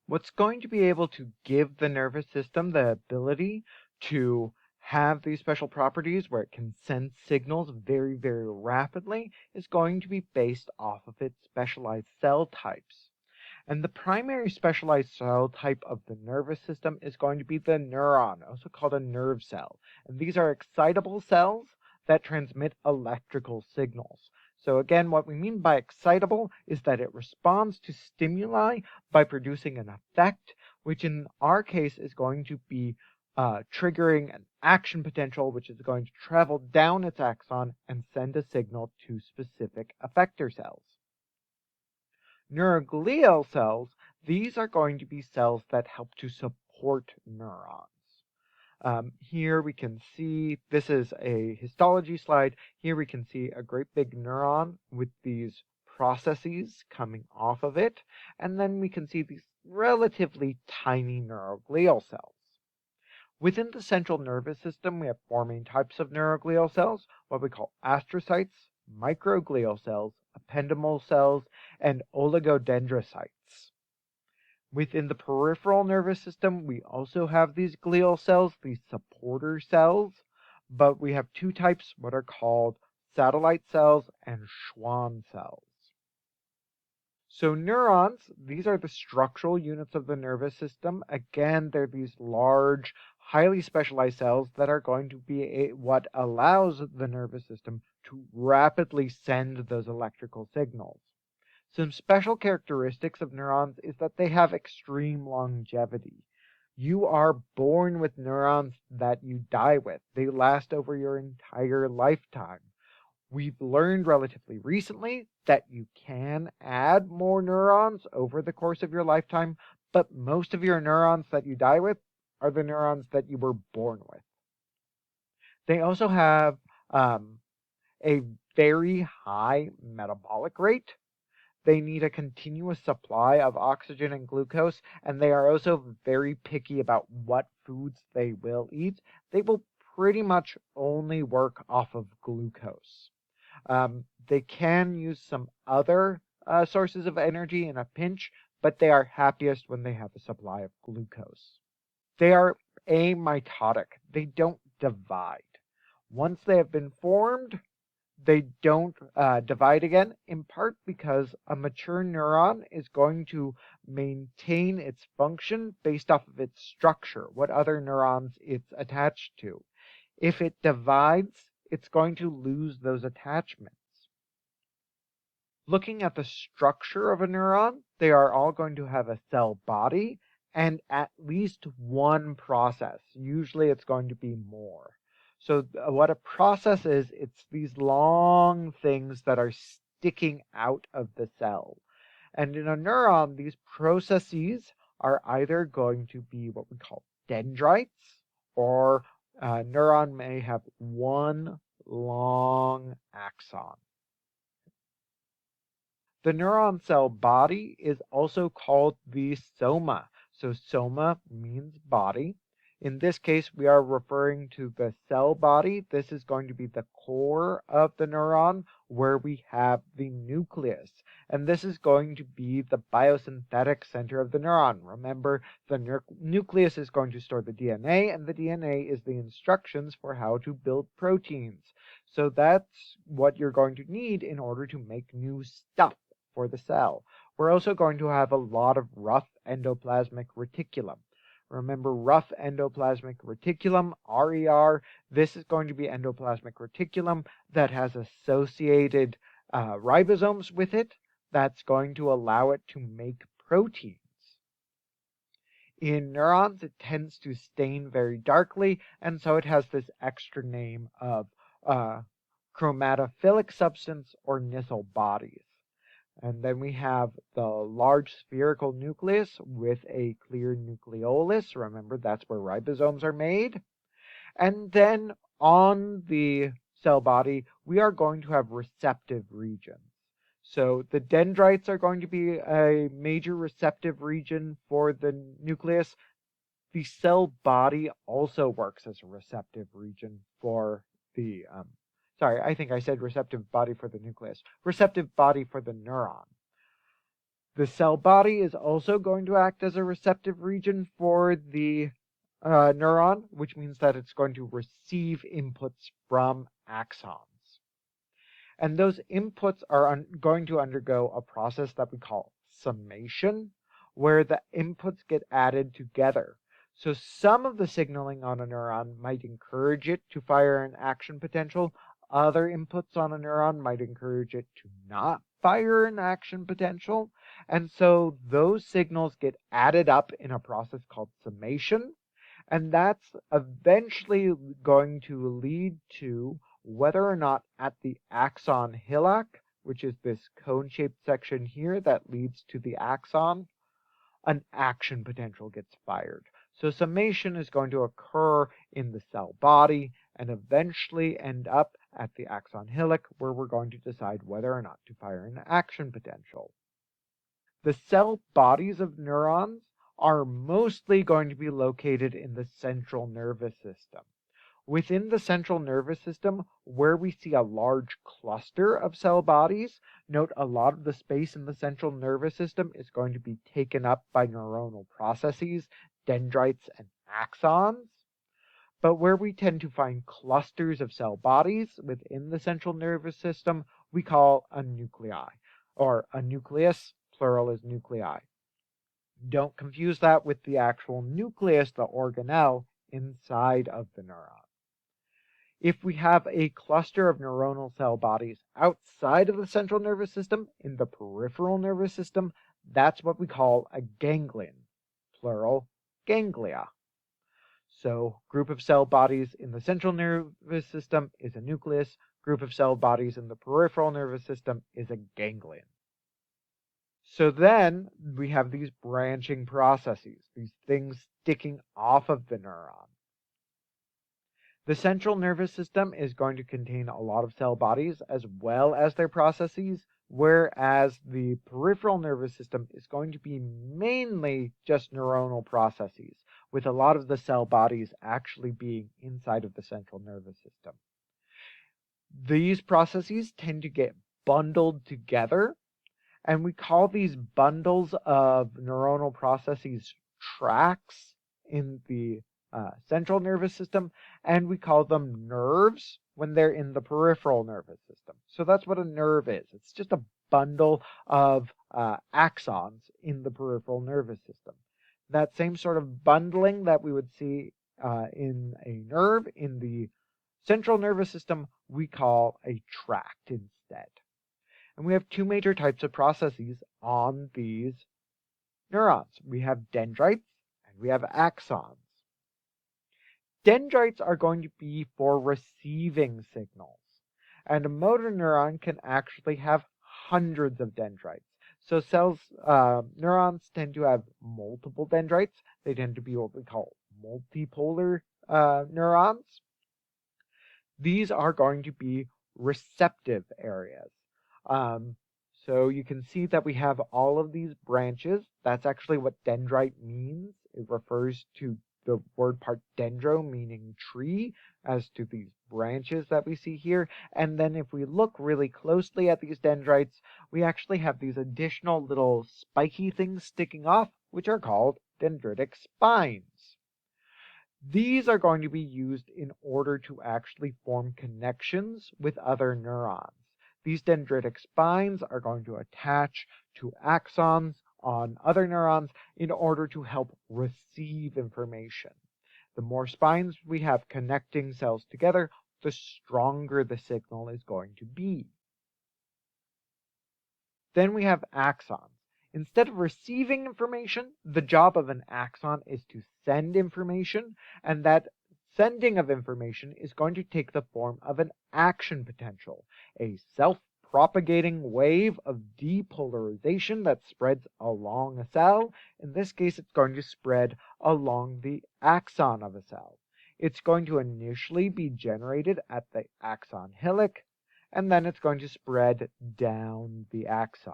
What's going to be able to give the nervous system the ability to have these special properties where it can send signals very, very rapidly is going to be based off of its specialized cell types. And the primary specialized cell type of the nervous system is going to be the neuron, also called a nerve cell. And these are excitable cells that transmit electrical signals. So again, what we mean by excitable is that it responds to stimuli by producing an effect, which in our case is going to be triggering an action potential, which is going to travel down its axon and send a signal to specific effector cells. Neuroglial cells, these are going to be cells that help to support neurons. Here we can see, this is a histology slide. Here we can see a great big neuron with these processes coming off of it. And then we can see these relatively tiny neuroglial cells. Within the central nervous system, we have four main types of neuroglial cells, what we call astrocytes, microglial cells, ependymal cells, and oligodendrocytes. Within the peripheral nervous system, we also have these glial cells, these supporter cells, but we have two types, what are called satellite cells and Schwann cells. So neurons, these are the structural units of the nervous system. Again, they're these large, highly specialized cells that are going to be what allows the nervous system to rapidly send those electrical signals. Some special characteristics of neurons is that they have extreme longevity. You are born with neurons that you die with. They last over your entire lifetime. We've learned relatively recently that you can add more neurons over the course of your lifetime, but most of your neurons that you die with are the neurons that you were born with. They also have a very high metabolic rate. They need a continuous supply of oxygen and glucose, and they are also very picky about what foods they will eat. They will pretty much only work off of glucose. They can use some other sources of energy in a pinch, but they are happiest when they have a supply of glucose. They are amitotic. They don't divide. Once they have been formed, they don't divide again, in part because a mature neuron is going to maintain its function based off of its structure, what other neurons it's attached to. If it divides, it's going to lose those attachments. Looking at the structure of a neuron, they are all going to have a cell body and at least one process. Usually it's going to be more. So what a process is, it's these long things that are sticking out of the cell. And in a neuron, these processes are either going to be what we call dendrites, or a neuron may have one long axon. The neuron cell body is also called the soma. So soma means body. In this case, we are referring to the cell body. This is going to be the core of the neuron where we have the nucleus. And this is going to be the biosynthetic center of the neuron. Remember, the nucleus is going to store the DNA, and the DNA is the instructions for how to build proteins. So that's what you're going to need in order to make new stuff for the cell. We're also going to have a lot of rough endoplasmic reticulum. Remember, rough endoplasmic reticulum, RER, this is going to be endoplasmic reticulum that has associated ribosomes with it that's going to allow it to make proteins. In neurons, it tends to stain very darkly, and so it has this extra name of chromatophilic substance or Nissl bodies. And then we have the large spherical nucleus with a clear nucleolus. Remember, that's where ribosomes are made. And then on the cell body, we are going to have receptive regions. So the dendrites are going to be a major receptive region for the nucleus. The cell body also works as a receptive region for the I think I said receptive body for the nucleus. Receptive body for the neuron. The cell body is also going to act as a receptive region for the neuron, which means that it's going to receive inputs from axons. And those inputs are going to undergo a process that we call summation, where the inputs get added together. So some of the signaling on a neuron might encourage it to fire an action potential. Other inputs on a neuron might encourage it to not fire an action potential. And so those signals get added up in a process called summation. And that's eventually going to lead to whether or not at the axon hillock, which is this cone-shaped section here that leads to the axon, an action potential gets fired. So summation is going to occur in the cell body and eventually end up at the axon hillock, where we're going to decide whether or not to fire an action potential. The cell bodies of neurons are mostly going to be located in the central nervous system. Within the central nervous system, where we see a large cluster of cell bodies, note a lot of the space in the central nervous system is going to be taken up by neuronal processes, dendrites, and axons. But where we tend to find clusters of cell bodies within the central nervous system, we call a nuclei, or a nucleus, plural is nuclei. Don't confuse that with the actual nucleus, the organelle, inside of the neuron. If we have a cluster of neuronal cell bodies outside of the central nervous system, in the peripheral nervous system, that's what we call a ganglion, plural, ganglia. So, group of cell bodies in the central nervous system is a nucleus, group of cell bodies in the peripheral nervous system is a ganglion. So then we have these branching processes, these things sticking off of the neuron. The central nervous system is going to contain a lot of cell bodies as well as their processes, whereas the peripheral nervous system is going to be mainly just neuronal processes, with a lot of the cell bodies actually being inside of the central nervous system. These processes tend to get bundled together, and we call these bundles of neuronal processes tracts in the central nervous system, and we call them nerves when they're in the peripheral nervous system. So that's what a nerve is. It's just a bundle of axons in the peripheral nervous system. That same sort of bundling that we would see in a nerve in the central nervous system, we call a tract instead. And we have two major types of processes on these neurons. We have dendrites and we have axons. Dendrites are going to be for receiving signals. And a motor neuron can actually have hundreds of dendrites. So neurons tend to have multiple dendrites. They tend to be what we call multipolar neurons. These are going to be receptive areas. So you can see that we have all of these branches. That's actually what dendrite means. It refers to the word part dendro, meaning tree, as to these branches that we see here. And then if we look really closely at these dendrites, we actually have these additional little spiky things sticking off, which are called dendritic spines. These are going to be used in order to actually form connections with other neurons. These dendritic spines are going to attach to axons on other neurons in order to help receive information. The more spines we have connecting cells together, the stronger the signal is going to be. Then we have axons. Instead of receiving information, the job of an axon is to send information, and that sending of information is going to take the form of an action potential, a self-propagating wave of depolarization that spreads along a cell. In this case, it's going to spread along the axon of a cell. It's going to initially be generated at the axon hillock, and then it's going to spread down the axon.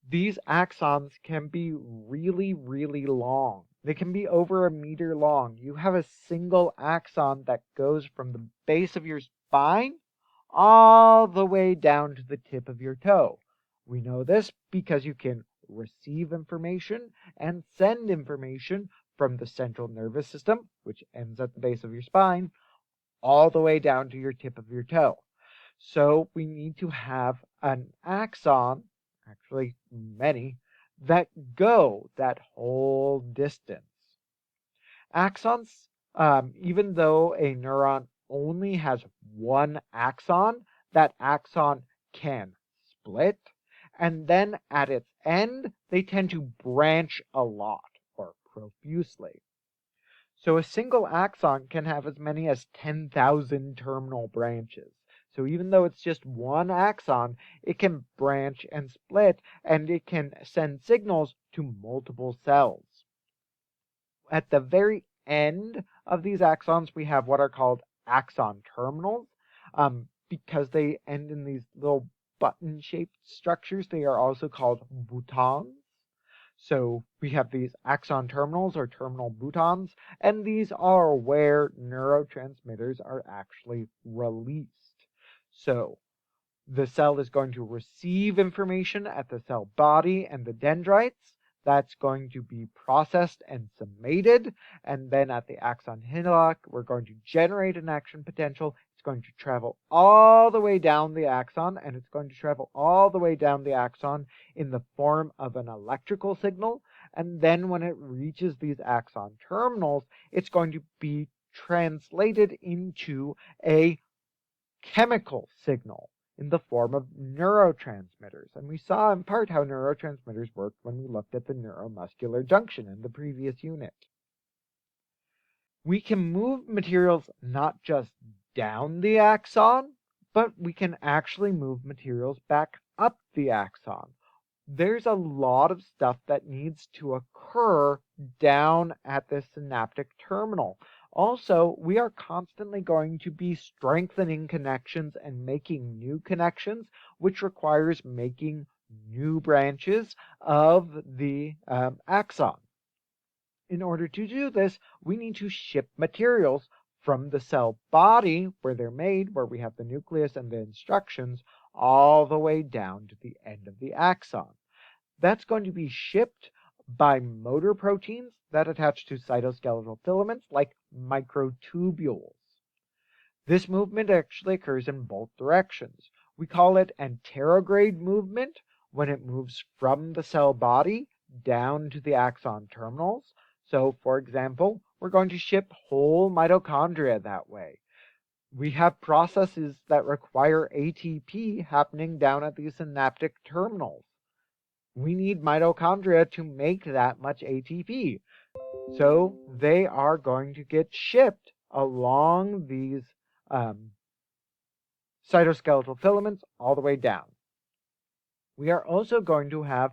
These axons can be really, really long. They can be over a meter long. You have a single axon that goes from the base of your spine all the way down to the tip of your toe. We know this because you can receive information and send information from the central nervous system, which ends at the base of your spine, all the way down to your tip of your toe. So we need to have an axon, actually many, that go that whole distance. Axons, even though a neuron only has one axon, that axon can split, and then at its end, they tend to branch a lot or profusely. So a single axon can have as many as 10,000 terminal branches. So even though it's just one axon, it can branch and split, and it can send signals to multiple cells. At the very end of these axons, we have what are called axon terminals. Because they end in these little button-shaped structures, they are also called boutons. So we have these axon terminals or terminal boutons, and these are where neurotransmitters are actually released. So the cell is going to receive information at the cell body and the dendrites. That's going to be processed and summated. And then at the axon hillock, we're going to generate an action potential. It's going to travel all the way down the axon, and it's going to travel all the way down the axon in the form of an electrical signal. And then when it reaches these axon terminals, it's going to be translated into a chemical signal in the form of neurotransmitters. And we saw in part how neurotransmitters worked when we looked at the neuromuscular junction in the previous unit. We can move materials not just down the axon, but we can actually move materials back up the axon. There's a lot of stuff that needs to occur down at the synaptic terminal. Also, we are constantly going to be strengthening connections and making new connections, which requires making new branches of the axon. In order to do this, we need to ship materials from the cell body, where they're made, where we have the nucleus and the instructions, all the way down to the end of the axon. That's going to be shipped by motor proteins that attach to cytoskeletal filaments like microtubules. This movement actually occurs in both directions. We call it anterograde movement when it moves from the cell body down to the axon terminals. So, for example, we're going to ship whole mitochondria that way. We have processes that require ATP happening down at these synaptic terminals. We need mitochondria to make that much ATP. So they are going to get shipped along these cytoskeletal filaments all the way down. We are also going to have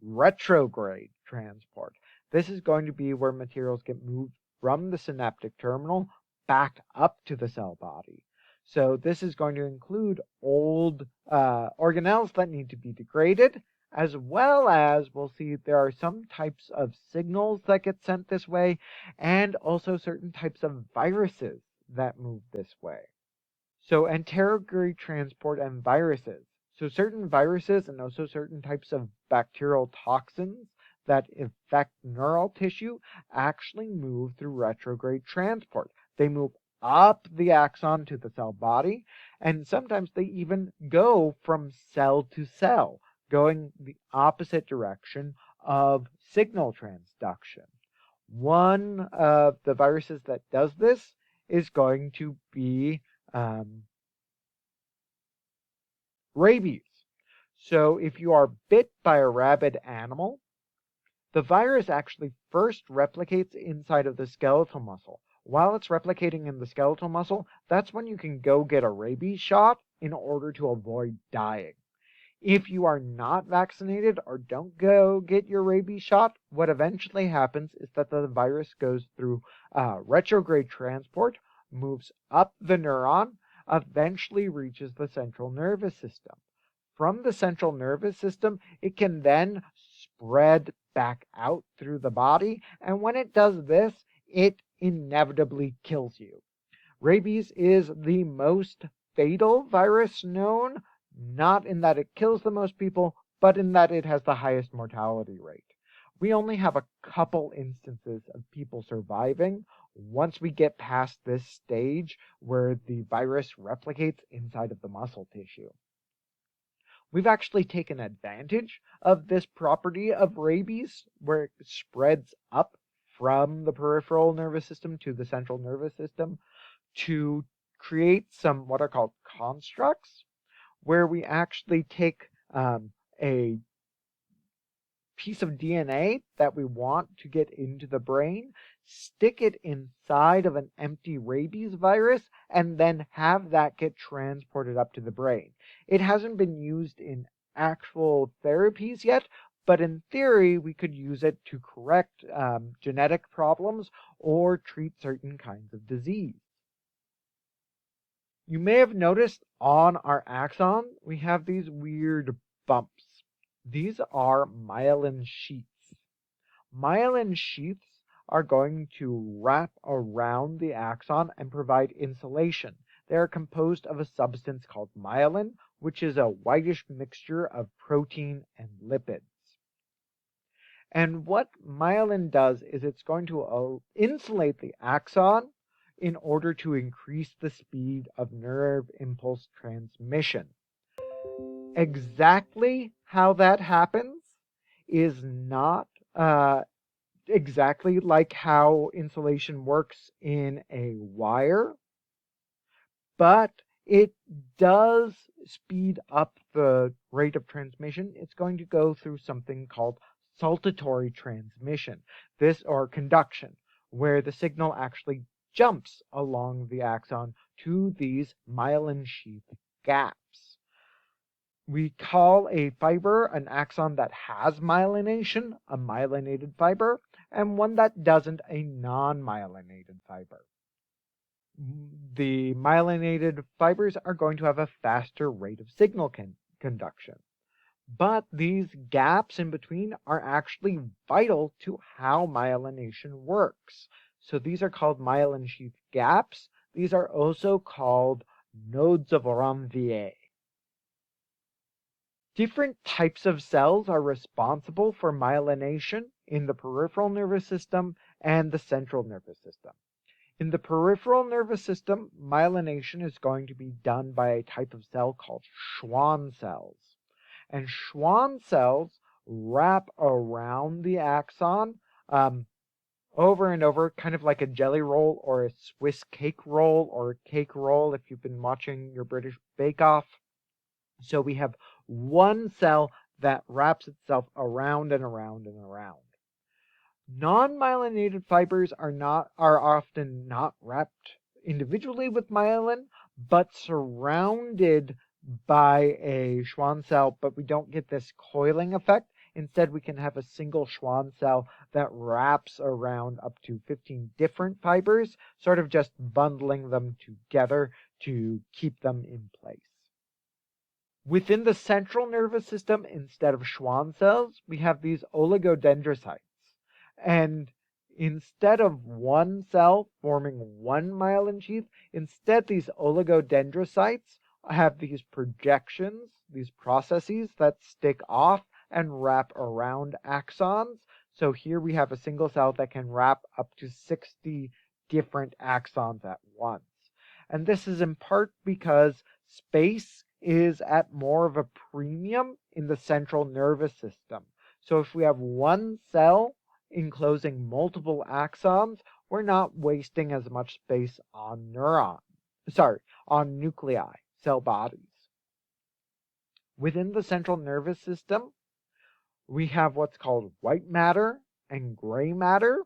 retrograde transport. This is going to be where materials get moved from the synaptic terminal back up to the cell body. So this is going to include old organelles that need to be degraded, as well as we'll see there are some types of signals that get sent this way, and also certain types of viruses that move this way. So anterograde transport and viruses. So certain viruses and also certain types of bacterial toxins that affect neural tissue actually move through retrograde transport. They move up the axon to the cell body, and sometimes they even go from cell to cell, going the opposite direction of signal transduction. One of the viruses that does this is going to be rabies. So if you are bit by a rabid animal, the virus actually first replicates inside of the skeletal muscle. While it's replicating in the skeletal muscle, that's when you can go get a rabies shot in order to avoid dying. If you are not vaccinated or don't go get your rabies shot, what eventually happens is that the virus goes through retrograde transport, moves up the neuron, eventually reaches the central nervous system. From the central nervous system, it can then spread back out through the body, and when it does this, it inevitably kills you. Rabies is the most fatal virus known, not in that it kills the most people, but in that it has the highest mortality rate. We only have a couple instances of people surviving once we get past this stage where the virus replicates inside of the muscle tissue. We've actually taken advantage of this property of rabies where it spreads up from the peripheral nervous system to the central nervous system to create some what are called constructs, where we actually take a piece of DNA that we want to get into the brain, stick it inside of an empty rabies virus, and then have that get transported up to the brain. It hasn't been used in actual therapies yet, but in theory, we could use it to correct genetic problems or treat certain kinds of disease. You may have noticed on our axon, we have these weird bumps. These are myelin sheaths. Myelin sheaths are going to wrap around the axon and provide insulation. They are composed of a substance called myelin, which is a whitish mixture of protein and lipids. And what myelin does is it's going to insulate the axon in order to increase the speed of nerve impulse transmission. Exactly how that happens is not exactly like how insulation works in a wire, but it does speed up the rate of transmission. It's going to go through something called saltatory transmission, or conduction, where the signal actually jumps along the axon to these myelin sheath gaps. We call a fiber an axon that has myelination a myelinated fiber, and one that doesn't a non-myelinated fiber. The myelinated fibers are going to have a faster rate of signal conduction. But these gaps in between are actually vital to how myelination works. So these are called myelin sheath gaps. These are also called nodes of Ranvier. Different types of cells are responsible for myelination in the peripheral nervous system and the central nervous system. In the peripheral nervous system, myelination is going to be done by a type of cell called Schwann cells. And Schwann cells wrap around the axon over and over, kind of like a jelly roll or a Swiss cake roll or a cake roll if you've been watching your British Bake Off. So we have one cell that wraps itself around and around and around. Non-myelinated fibers are often not wrapped individually with myelin, but surrounded by a Schwann cell, but we don't get this coiling effect. Instead, we can have a single Schwann cell that wraps around up to 15 different fibers, sort of just bundling them together to keep them in place. Within the central nervous system, instead of Schwann cells, we have these oligodendrocytes. And instead of one cell forming one myelin sheath, instead these oligodendrocytes have these projections, these processes that stick off and wrap around axons. So here we have a single cell that can wrap up to 60 different axons at once. And this is in part because space is at more of a premium in the central nervous system. So if we have one cell enclosing multiple axons, we're not wasting as much space on on nuclei, cell bodies. Within the central nervous system, we have what's called white matter and gray matter.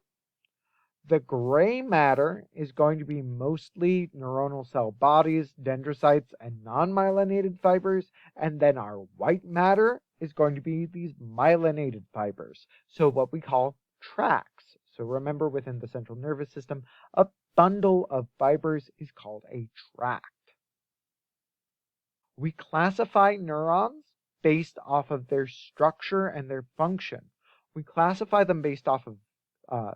The gray matter is going to be mostly neuronal cell bodies, dendrocytes, and non-myelinated fibers, and then our white matter is going to be these myelinated fibers, so what we call tracts. So remember, within the central nervous system, a bundle of fibers is called a tract. We classify neurons based off of their structure and their function. We classify them based off of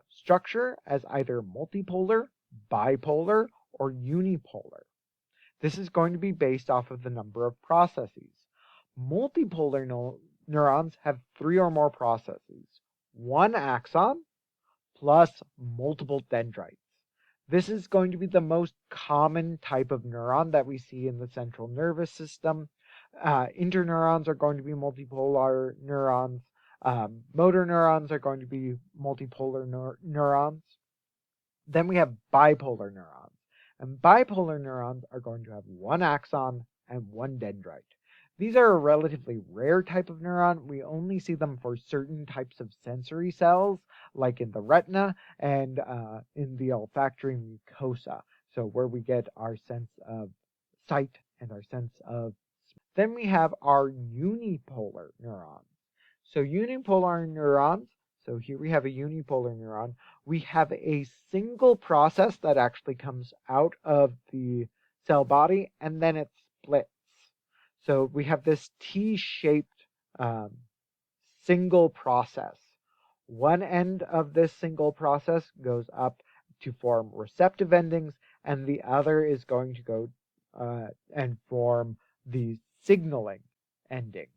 structure as either multipolar, bipolar, or unipolar. This is going to be based off of the number of processes. Multipolar neurons have 3 or more processes, one axon plus multiple dendrites. This is going to be the most common type of neuron that we see in the central nervous system. Interneurons are going to be multipolar neurons. Motor neurons are going to be multipolar neurons. Then we have bipolar neurons. And bipolar neurons are going to have one axon and one dendrite. These are a relatively rare type of neuron. We only see them for certain types of sensory cells, like in the retina and in the olfactory mucosa. So where we get our sense of sight and our sense of smell. Then we have our unipolar neurons. So unipolar neurons, so here we have a unipolar neuron. We have a single process that actually comes out of the cell body and then it splits. So we have this T-shaped single process. One end of this single process goes up to form receptive endings, and the other is going to go and form the signaling ending.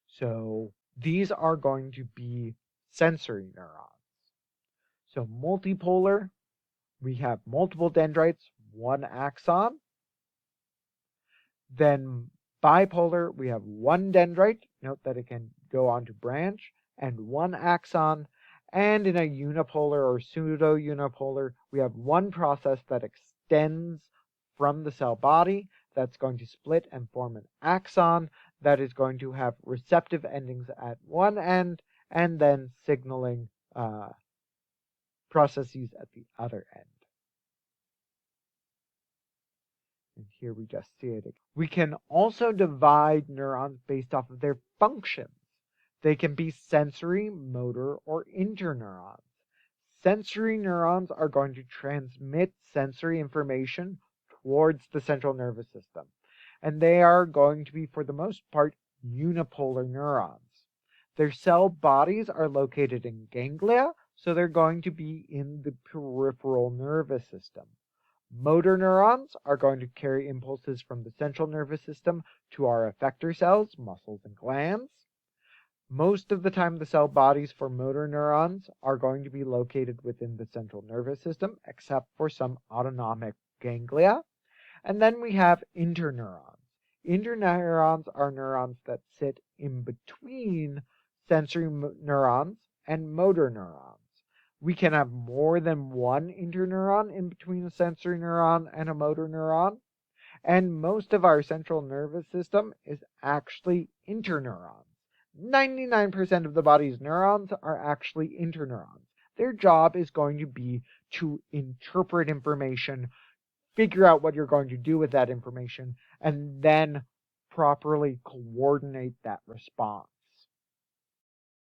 So these are going to be sensory neurons. So multipolar, we have multiple dendrites, one axon. Then bipolar, we have one dendrite. Note that it can go on to branch, and one axon. And in a unipolar or pseudo-unipolar, we have one process that extends from the cell body that's going to split and form an axon that is going to have receptive endings at one end and then signaling processes at the other end. And here we just see it. We can also divide neurons based off of their functions. They can be sensory, motor, or interneurons. Sensory neurons are going to transmit sensory information towards the central nervous system. And they are going to be, for the most part, unipolar neurons. Their cell bodies are located in ganglia, so they're going to be in the peripheral nervous system. Motor neurons are going to carry impulses from the central nervous system to our effector cells, muscles, and glands. Most of the time, the cell bodies for motor neurons are going to be located within the central nervous system, except for some autonomic ganglia. And then we have interneurons. Interneurons are neurons that sit in between sensory neurons and motor neurons. We can have more than one interneuron in between a sensory neuron and a motor neuron. And most of our central nervous system is actually interneurons. 99% of the body's neurons are actually interneurons. Their job is going to be to interpret information, figure out what you're going to do with that information, and then properly coordinate that response.